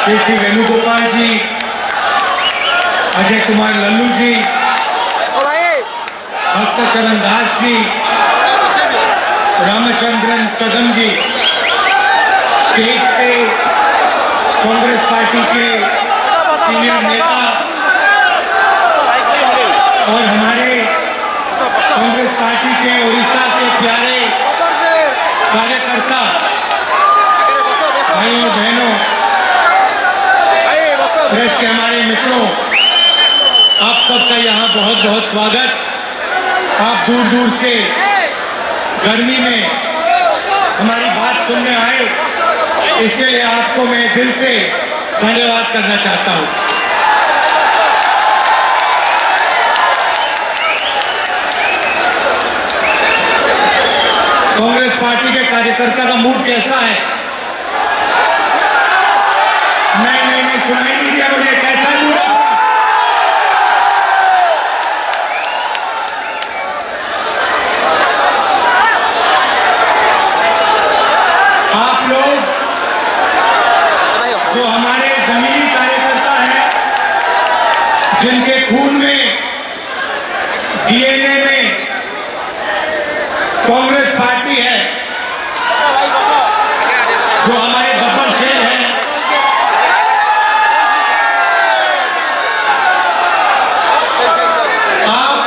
KC. Venugopal जी, अजय कुमार लल्लू जी, भक्तचरण दास जी, रामचंद्रन कदम जी, stage पे Congress party के senior नेता और हमारे कांग्रेस पार्टी के उड़ीसा के प्यारे कार्यकर्ता भाइयों बहनों, प्रेस के हमारे मित्रों, आप सबका यहाँ बहुत बहुत स्वागत। आप दूर दूर से गर्मी में हमारी बात सुनने आए, इसके लिए आपको मैं दिल से धन्यवाद करना चाहता हूँ। कांग्रेस पार्टी के कार्यकर्ता का मूड कैसा है? नहीं सुनाई नहीं दिया मुझे। कैसा मूड है? आप लोग जो हमारे जमीनी कार्यकर्ता हैं, जिनके खून में, डीएनए में कांग्रेस पार्टी है, जो हमारे गब्बर शेर हैं, आप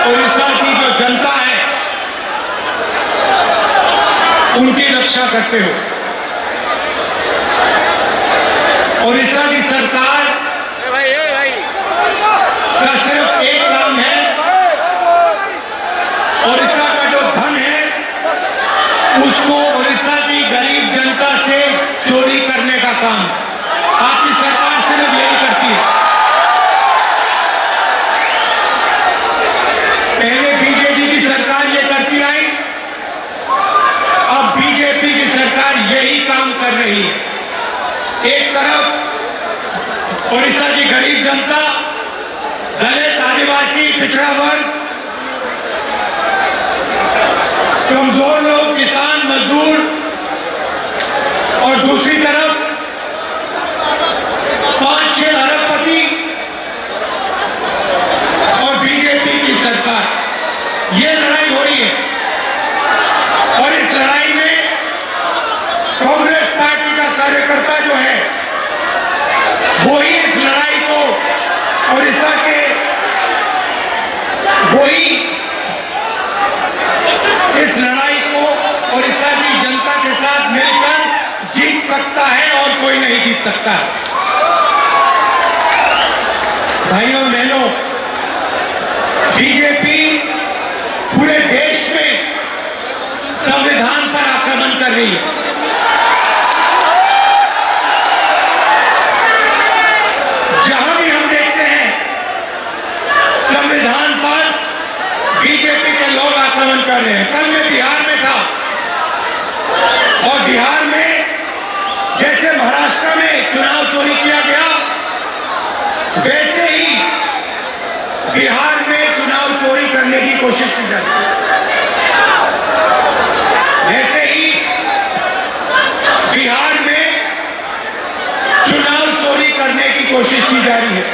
उड़ीसा की जो जनता है उनकी रक्षा करते हो। उड़ीसा की सरकार का सिर्फ एक काम है, उड़ीसा का जो धन है उसको उड़ीसा की गरीब जनता से चोरी करने का काम आपकी सरकार सिर्फ यही करती है। पहले बीजेपी की सरकार ये करती आई, अब बीजेपी की सरकार यही काम कर रही है। एक तरफ उड़ीसा की गरीब जनता, दलित, आदिवासी, पिछड़ा वर्ग, कमजोर लोग, किसान, मजदूर, और दूसरी तरफ 5-6 अरबपति और बीजेपी की सरकार। ये लड़ाई हो रही है और इस लड़ाई में कांग्रेस पार्टी का कार्यकर्ता जो है वो ही इस लड़ाई को उड़ीसा के, वही इस लड़ाई को उड़ीसा की जनता के साथ मिलकर जीत सकता है और कोई नहीं जीत सकता। भाइयों बहनों, बीजेपी पूरे देश में संविधान पर आक्रमण कर रही है। जहां भी हम देखते हैं संविधान पर बीजेपी के लोग आक्रमण कर रहे हैं। कल मैं बिहार में था और बिहार में जैसे महाराष्ट्र में चुनाव चोरी किया गया, वैसे ही बिहार में चुनाव चोरी करने की कोशिश की जा रही है। वैसे ही बिहार में चुनाव चोरी करने की कोशिश की जा रही है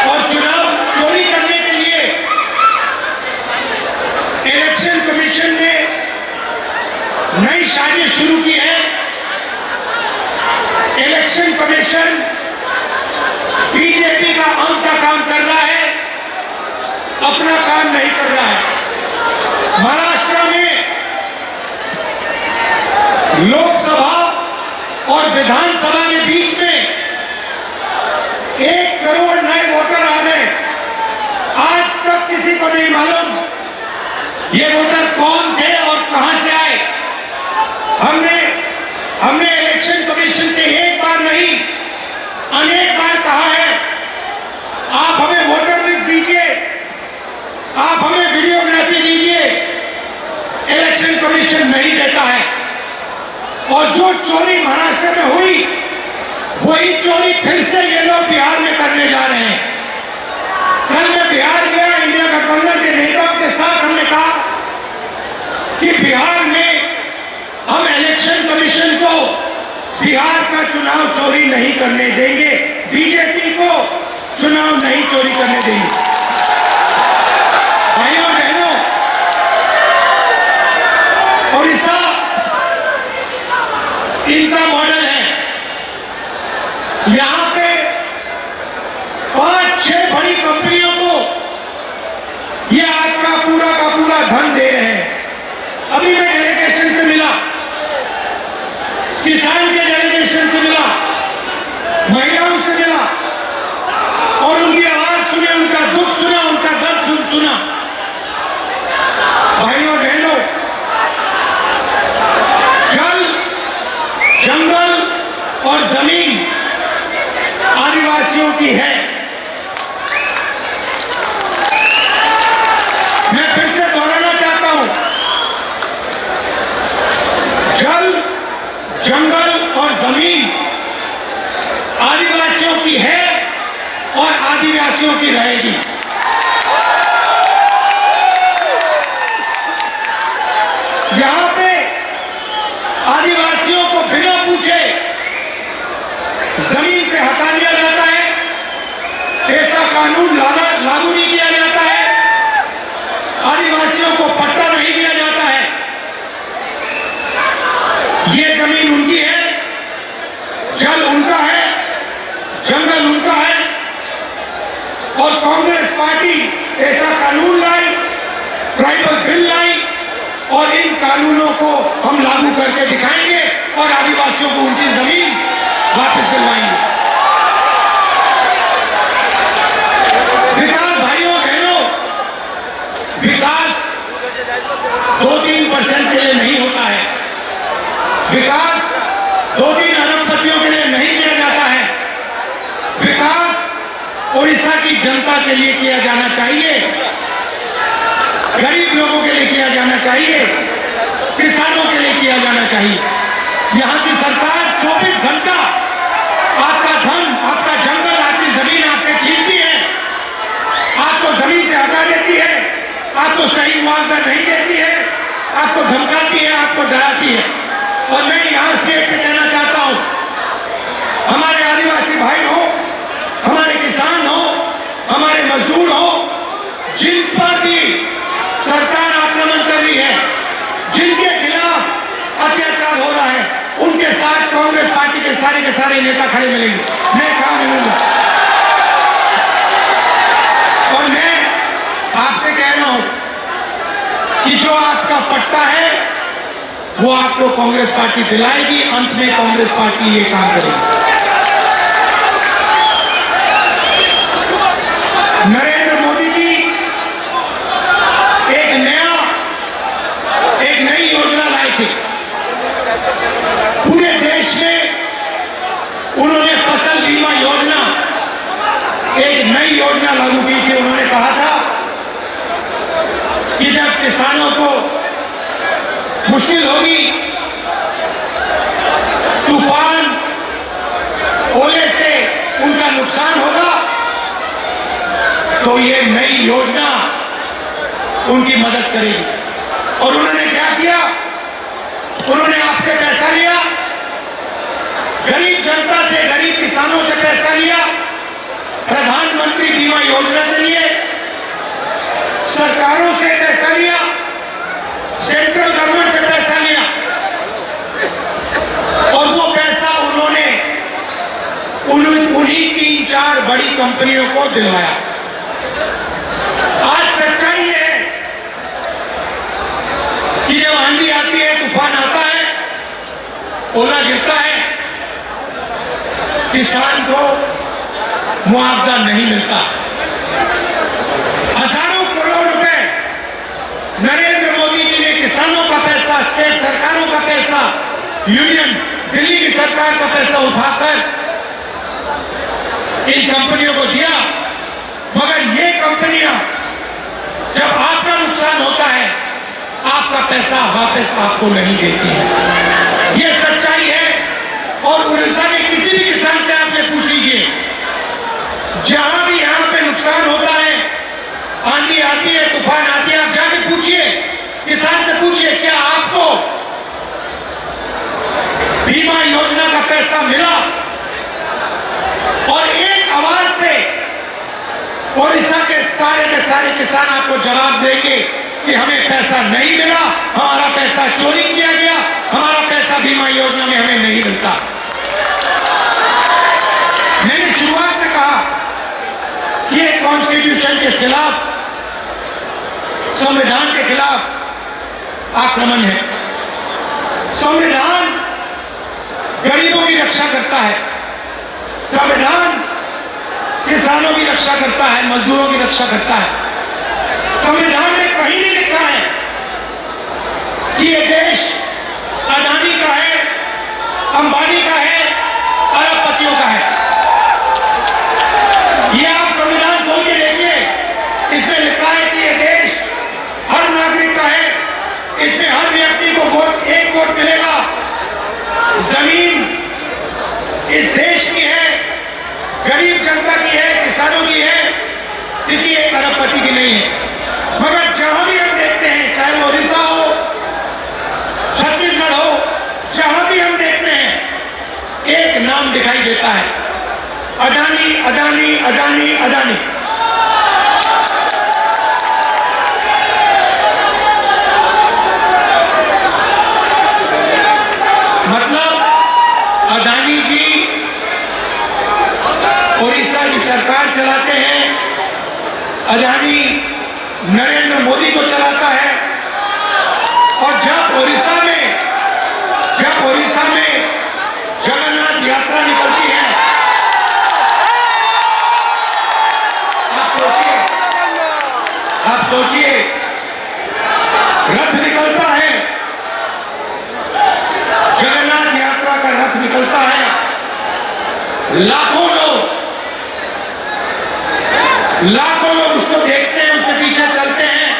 और चुनाव चोरी करने के लिए इलेक्शन कमीशन ने नई साजिश शुरू की है। इलेक्शन कमीशन बीजेपी का अंग का काम कर रहा है, अपना काम नहीं कर रहा है। महाराष्ट्र में लोकसभा और विधानसभा के बीच में 1 करोड़ नए वोटर आ गए। आज तक किसी को नहीं मालूम ये वोटर कौन थे और कहां से आए। हमने इलेक्शन कमीशन से एक बार नहीं अनेक बार कहा है, आप हमें वोटर लिस्ट दीजिए, आप हमें वीडियोग्राफी दीजिए। इलेक्शन कमीशन नहीं देता है और जो चोरी महाराष्ट्र में हुई वही चोरी फिर से ये लोग बिहार में करने जा रहे हैं। कल मैं बिहार गया, इंडिया गठबंधन के नेताओं के साथ हमने कहा कि बिहार में हम इलेक्शन कमीशन को बिहार का चुनाव चोरी नहीं करने देंगे, बीजेपी को चुनाव नहीं चोरी करने देंगे। भाइयों बहनों, उड़ीसा इनका मॉडल है। यहां पे 5-6 बड़ी कंपनियों को ये आपका पूरा का पूरा धन दे रहे हैं। अभी मैं डेलीगेशन से मिला, किसान के डेलीगेशन से मिला, महिलाओं से मिला और उनकी आवाज सुने, उनका दुख सुना, उनका दर्द सुना। भाइयों बहनों, जल, जंगल और जमीन आदिवासियों की है। मैं फिर से दोहराना चाहता हूं, जल, जंगल और जमीन आदिवासियों की है और आदिवासियों की रहेगी। यहां पे आदिवासियों को बिना पूछे जमीन से हटा दिया जाता है, ऐसा कानून लागू नहीं किया जाता है, आदिवासियों को पट्टा नहीं दिया जाता है। ये जमीन उनकी है, जल उनका है, जंगल उनका है और कांग्रेस पार्टी ऐसा कानून लाई, ट्राइबल बिल लाई और इन कानूनों को हम लागू करके दिखाएंगे और आदिवासियों को उनकी जमीन वापस दिलवाएंगे। विकास भाइयों बहनों, विकास 2-3% के लिए नहीं होता है, विकास 2-3 अरबपतियों के लिए नहीं किया जाता है। विकास उड़ीसा की जनता के लिए किया जाना चाहिए, गरीब लोगों के लिए किया जाना चाहिए, किसानों के लिए किया जाना चाहिए। यहां की सरकार 24 घंटा आपका धन, आपका जंगल, आपकी जमीन आपसे छीनती है, आपको जमीन से हटा देती है, आपको सही मुआवजा नहीं देती है, आपको धमकाती है, आपको डराती है। और मैं यहां स्टेट से कहना चाहता हूं, हमारे आदिवासी भाई हो, हमारे किसान हो, हमारे मजदूर हो, जिन पर भी सरकार आक्रमण कर रही है, जिनके खिलाफ अत्याचार हो रहा है, उनके साथ कांग्रेस पार्टी के सारे नेता खड़े मिलेंगे। मैं कहां मिलूंगा? और मैं आपसे कह रहा हूं कि जो आपका पट्टा है वो आपको कांग्रेस पार्टी दिलाएगी, अंत में कांग्रेस पार्टी ये काम करेगी। नरेंद्र मोदी जी एक नई योजना लाए थे पूरे देश में। उन्होंने फसल बीमा योजना, एक नई योजना लागू की थी। उन्होंने कहा था कि जब किसानों को मुश्किल होगी, तूफान, ओले से उनका नुकसान होगा, तो ये नई योजना उनकी मदद करेगी। और उन्होंने क्या किया? उन्होंने आपसे पैसा लिया, गरीब जनता से, गरीब किसानों से पैसा लिया, प्रधानमंत्री बीमा योजना के लिए सरकारों से पैसा लिया, सेंट्रल गवर्नमेंट से पैसा लिया और वो पैसा उन्होंने उन्हीं 3-4 बड़ी कंपनियों को दिलवाया। आज सच्चाई है कि जब आंधी आती है, तूफान आता है, ओला गिरता है, किसान को मुआवजा नहीं मिलता। हजारों करोड़ रुपए नरेंद्र मोदी जी ने किसानों का पैसा, स्टेट सरकारों का पैसा, यूनियन दिल्ली की सरकार का पैसा उठाकर इन कंपनियों को दिया। मगर ये कंपनियां जब आपका नुकसान होता है, आपका पैसा वापस आपको नहीं देती है। ये सच्चाई है। और उड़ीसा के किसी भी किसान से आपने पूछ लीजिए, जहां भी यहां पे नुकसान होता है, आंधी आती है, तूफान आती है, आप जाके पूछिए, किसान से पूछिए, क्या आपको बीमा योजना का पैसा मिला और एक आवाज से ओडिशा के सारे किसान आपको जवाब देंगे कि हमें पैसा नहीं मिला, हमारा पैसा चोरी किया गया, हमारा पैसा बीमा योजना में हमें नहीं मिलता। मैंने शुरुआत में कहा कि ये कॉन्स्टिट्यूशन के खिलाफ, संविधान के खिलाफ आक्रमण है। संविधान गरीबों की रक्षा करता है, संविधान किसानों की रक्षा करता है, मजदूरों की रक्षा करता है। संविधान में कहीं नहीं लिखा है कि ये देश अदानी का है, अंबानी का है, अरबपतियों का है। ये आप संविधान खोल के देखिए, इसमें लिखा है कि ये देश हर नागरिक का है, इसमें हर व्यक्ति को वोट, एक वोट मिलेगा। जमीन इस देश की है, गरीब जनता की है, किसानों की है, किसी एक अरबपति की नहीं है। मगर जहां भी हम देखते हैं, चाहे वो ओडिशा हो, छत्तीसगढ़ हो, जहां भी हम देखते हैं एक नाम दिखाई देता है, अदानी अदानी अदानी अदानी। मतलब अदानी जी ओडिशा की सरकार चलाते हैं, अदानी नरेंद्र मोदी को चलाता है। और जब ओडिशा में जगन्नाथ यात्रा निकलती है, आप सोचिए रथ निकलता है, जगन्नाथ यात्रा का रथ निकलता है, लाखों लोग उसको देखते हैं, उसके पीछे चलते हैं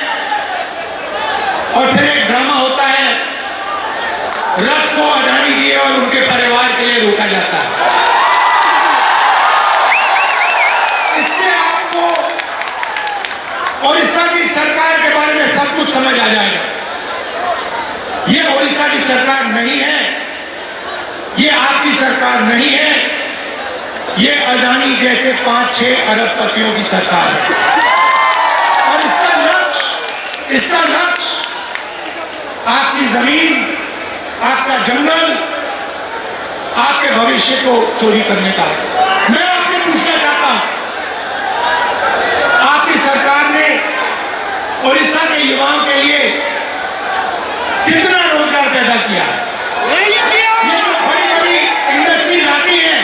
और फिर एक ड्रामा होता है, रथ को अदानी जी और उनके परिवार के लिए रोका जाता है। इससे आपको ओडिशा की सरकार के बारे में सब कुछ समझ आ जाएगा। ये ओडिशा की सरकार नहीं है, ये आपकी सरकार नहीं है, ये अदानी जैसे 5-6 अरबपतियों की सरकार है। और इसका लक्ष्य आपकी जमीन, आपका जंगल, आपके भविष्य को चोरी करने का है। मैं आपसे पूछना चाहता हूं, आपकी सरकार ने ओडिशा के युवाओं के लिए कितना रोजगार पैदा किया है? ये जो बड़ी इंडस्ट्रीज आती हैं,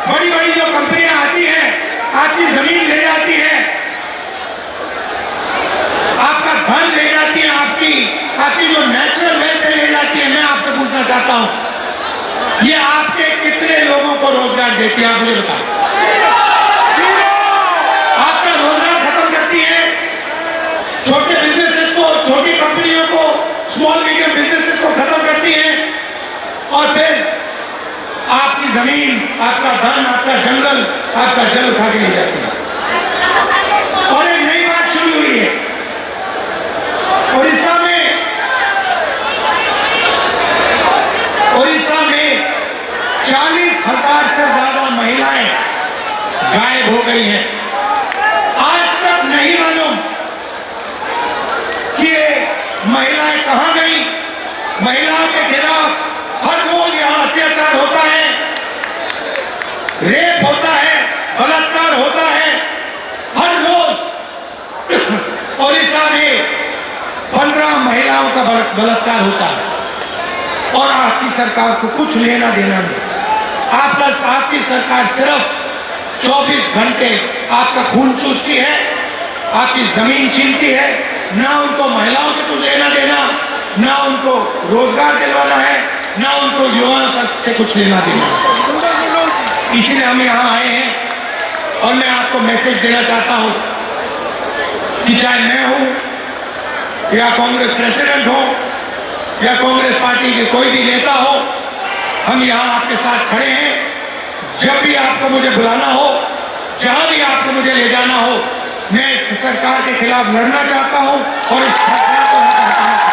बड़ी जो कंपनियां आती हैं, आपकी जमीन ले जाती है, आपका धन ले जाती है, आपकी जो नेचुरल वेल्थ ले जाती है। मैं आपसे पूछना चाहता हूं, ये आपके कितने लोगों को रोजगार देती है? आप मुझे बताओ। आपका रोजगार खत्म करती है, छोटे बिजनेसेस को, छोटी कंपनियों को, स्मॉल मीडियम बिजनेसेस को खत्म करती है और फिर आपकी जमीन, आपका धन, आपका जंगल, आपका जल उठा के ले जाती है। और एक नई बात शुरू हुई है ओडिशा में 40,000 से ज्यादा महिलाएं गायब हो गई हैं। आज तक नहीं मालूम कि ये महिलाएं कहां गई। महिलाओं के खिलाफ हर रोज यहां अत्याचार होता है, रेप होता है, बलात्कार होता है हर रोज। ओडिशा में 15 महिलाओं का बलात्कार होता है और आपकी सरकार को कुछ लेना देना नहीं। आपकी सरकार सिर्फ 24 घंटे आपका खून चूसती है, आपकी जमीन छीनती है। ना उनको महिलाओं से कुछ लेना देना, ना उनको रोजगार दिलवाना है, ना उनको युवाओं से कुछ लेना देना। इसलिए हम यहाँ आए हैं और मैं आपको मैसेज देना चाहता हूँ कि चाहे मैं हूँ या कांग्रेस प्रेसिडेंट हो या कांग्रेस पार्टी के कोई भी नेता हो, हम यहाँ आपके साथ खड़े हैं। जब भी आपको मुझे बुलाना हो, जहाँ भी आपको मुझे ले जाना हो, मैं इस सरकार के खिलाफ लड़ना चाहता हूँ और इस सरकार को हटाना चाहता हूँ।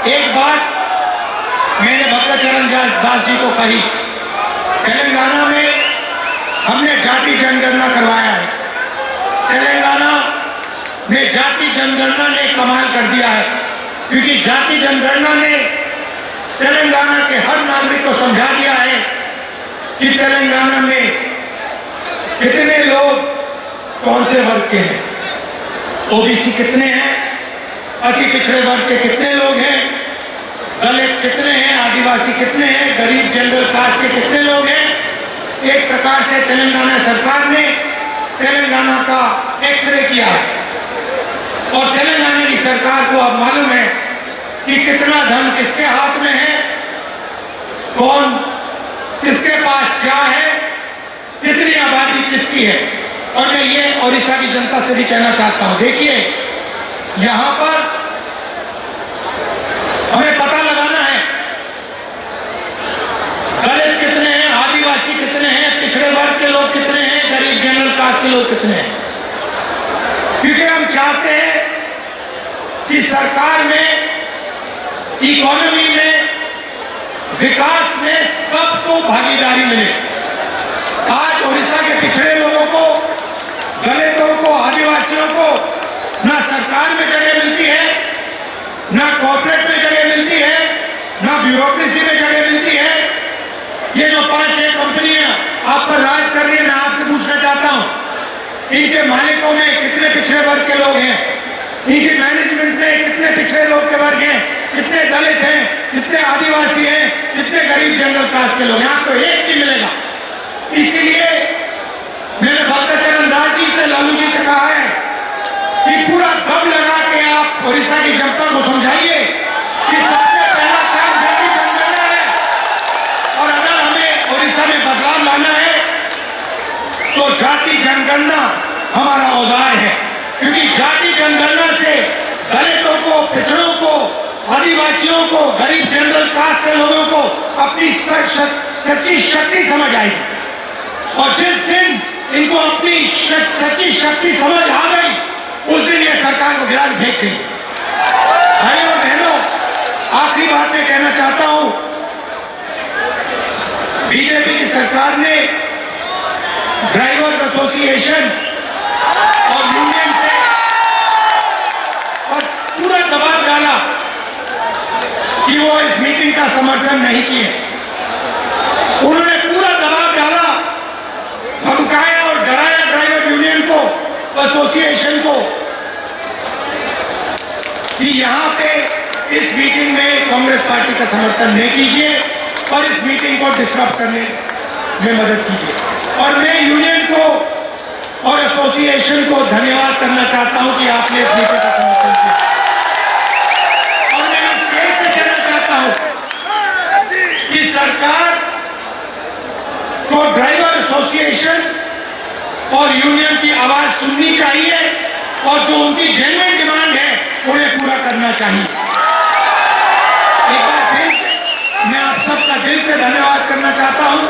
एक बात मैंने भक्तचरण दास जी को कही, तेलंगाना में हमने जाति जनगणना करवाया है। तेलंगाना में जाति जनगणना ने कमाल कर दिया है, क्योंकि जाति जनगणना ने तेलंगाना के हर नागरिक को समझा दिया है कि तेलंगाना में कितने लोग कौन से वर्ग के हैं, ओबीसी कितने हैं, अति पिछड़े वर्ग के कितने लोग हैं, दलित कितने हैं, आदिवासी कितने हैं, गरीब जनरल कास्ट के कितने लोग हैं। एक प्रकार से तेलंगाना सरकार ने तेलंगाना का एक्सरे किया है और तेलंगाना की सरकार को अब मालूम है कि कितना धन किसके हाथ में है, कौन किसके पास क्या है, कितनी आबादी किसकी है। और मैं ये ओडिशा की जनता से भी कहना चाहता हूं, देखिए यहां पर हमें पता लगाना है दलित कितने हैं, आदिवासी कितने हैं, पिछड़े वर्ग के लोग कितने हैं, गरीब जनरल कास्ट के लोग कितने हैं, क्योंकि हम चाहते हैं कि सरकार में, इकोनॉमी में, विकास में सबको भागीदारी मिले। आज उड़ीसा के पिछड़े लोगों को, दलितों को, आदिवासियों को ना सरकार में जगह मिलती है, ना कॉर्पोरेट में जगह मिलती है, ना ब्यूरोक्रेसी में जगह मिलती है। ये जो 5-6 कंपनियां आप पर राज कर रही है, मैं आपसे पूछना चाहता हूं, इनके मालिकों में कितने पिछड़े वर्ग के लोग हैं, इनकी मैनेजमेंट में कितने पिछड़े लोग के वर्ग हैं, कितने दलित हैं, कितने आदिवासी हैं, कितने गरीब जनरल कास्ट के लोग हैं, आपको एक नहीं मिलेगा। इसीलिए मैंने भक्तचरण दास जी से, लालू जी से कहा है कि पूरा दम लगा के आप उड़ीसा की जनता को समझाइए कि सबसे पहला काम जाति जनगणना है, और अगर हमें उड़ीसा में बदलाव लाना है तो जाति जनगणना हमारा औजार है, क्योंकि जाति जनगणना से दलितों को, पिछड़ों को, आदिवासियों को, गरीब जनरल कास्ट के लोगों को अपनी सच्ची शक्ति समझ आएगी। और जिस दिन इनको अपनी सच्ची शक्ति समझ आ गई, उस दिन ये सरकार को गिरा के फेंक देंगे। भाइयों और बहनों, आखिरी बात मैं कहना चाहता हूं, बीजेपी की सरकार ने ड्राइवर्स एसोसिएशन और यूनियन से और पूरा दबाव डाला कि वो इस मीटिंग का समर्थन नहीं किए। उन्होंने पूरा दबाव डाला, धमकाया और डराया ड्राइवर यूनियन को, एसोसिएशन को, कि यहां पे इस मीटिंग में कांग्रेस पार्टी का समर्थन नहीं कीजिए और इस मीटिंग को डिस्टर्ब करने में मदद कीजिए। और मैं यूनियन को और एसोसिएशन को धन्यवाद करना चाहता हूं कि आपने इस मीटिंग का समर्थन किया। और मैं इस स्टेज से कहना चाहता हूं कि सरकार को ड्राइवर एसोसिएशन और यूनियन की आवाज सुननी चाहिए और जो उनकी जेन्युइन डिमांड है उन्हें पूरा करना चाहिए। एक बार फिर मैं आप सबका दिल से धन्यवाद करना चाहता हूं।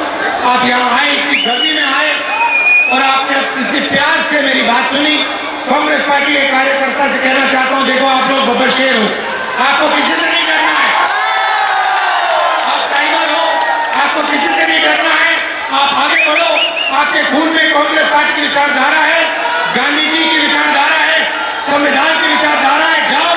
आप यहां आए, इतनी गर्मी में आए और आपने इतने प्यार से मेरी बात सुनी। कांग्रेस पार्टी के कार्यकर्ता से कहना चाहता हूं, देखो आप लोग बब्बर शेर हो, आपको किसी से नहीं डरना है, आप टाइगर हो, आपको किसी से नहीं डरना है, आप आगे बढ़ो। आपके खून में कांग्रेस पार्टी की विचारधारा है, गांधी जी की विचारधारा है, संविधान की विचारधारा है, जाओ